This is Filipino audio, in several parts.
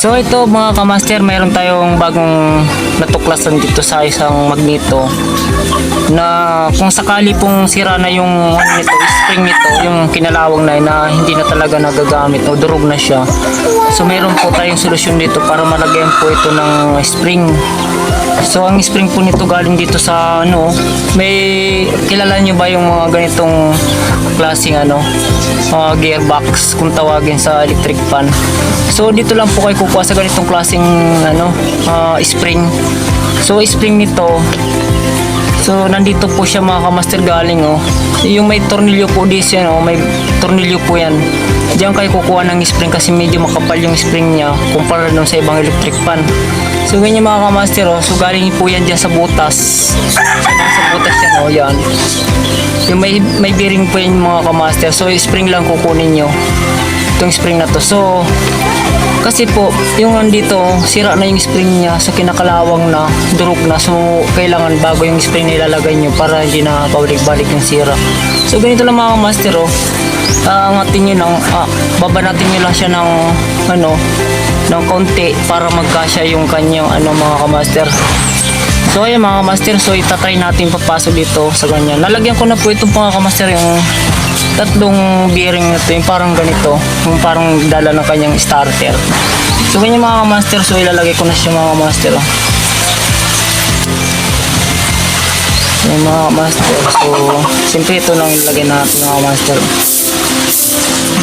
So ito mga kamaster, mayroon tayong bagong natuklasan dito sa isang magneto na kung sakali pong sira na yung ano nito, spring nito, yung kinalawang na hindi na talaga nagagamit o durog na siya. So mayroon po tayong solusyon dito para malagyan po ito ng spring. So ang spring po nito galing dito sa ano, may kilala nyo ba yung mga ganitong klaseng ano, gearbox kung tawagin sa electric fan. So dito lang po kayo kukuha sa ganitong klaseng ano, spring. So spring nito, so nandito po siya mga kamaster galing oh. Yung may tornilyo po dito yan oh, may tornilyo po yan. Diyan kayo kukuha ng spring kasi medyo makapal yung spring niya kumpara dun sa ibang electric fan. So ganyan mga kamaster oh, so galing po yan dyan sa butas. Sa butas yan oh, yan. Yung may bearing po yan mga kamaster. So spring lang kukunin nyo. Itong spring na to. So kasi po yung andito sira na yung spring niya, so kinakalawang na, durog na, so kailangan bago yung spring na ilalagay nyo para hindi na balik-balik yung sira. So ganito lang mga master oh, angatin nyo ng baba natin nyo lang siya ng ano, ng konti para magkasya yung kanyang ano mga kamaster. So ayan mga kamaster, so itatry natin papasok dito sa ganyan. Lalagyan ko na po itong mga kamaster yung tatlong bearing na ito, yung parang ganito, yung parang dala ng kanyang starter. So ganyan mga kamaster, so ilalagay ko na siya mga kamaster oh. Yung mga kamaster, so siyempre ito lang ilagay natin mga kamaster.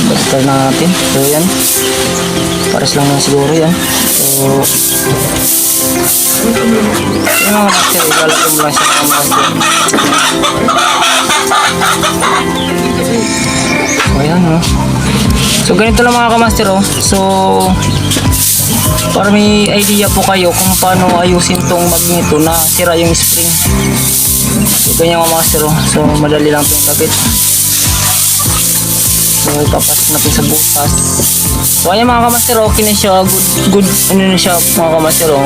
Basta natin, so yan, pares lang na siguro yan. So yung mga kamaster, ilalagay mo lang siya mga kamaster. Ayan oh. So ganito lang mga kamaster oh. So para may idea po kayo kung paano ayusin tong magneto na sira yung spring. So ganyan mga kamaster oh. So madali lang itong kapit. So ipapasok natin sa butas. So ayan mga kamaster, okay na siya. Good ano na siya mga kamaster oh.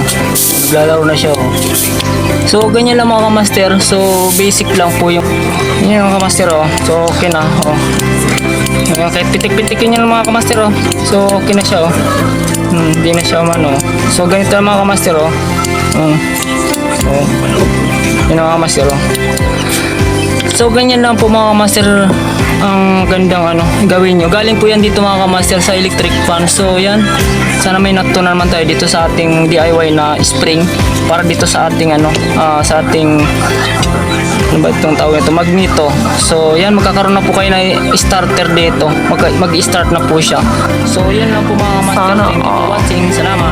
Naglalaro na siya oh. So ganyan lang mga kamaster. So basic lang po yung yan mga kamaster oh. So okay na oh. Kahit pitik-pitikin nyo lang mga kamaster oh. So okay na siya oh. Hindi na siya umano. So ganito lang mga kamaster oh. So yun mga kamaster oh. So ganyan lang po mga kamaster ang gandang ano gawin nyo. Galing po yan dito mga kamaster sa electric fan. So yan, sana may natutunan naman tayo dito sa ating DIY na spring para dito sa ating ano, sa ating ano ba itong tawag ito, magneto. So yan, magkakaroon na po kayo na starter dito, mag-start na po siya. So yan lang po mga kamaster. Thank you for watching. Salamat.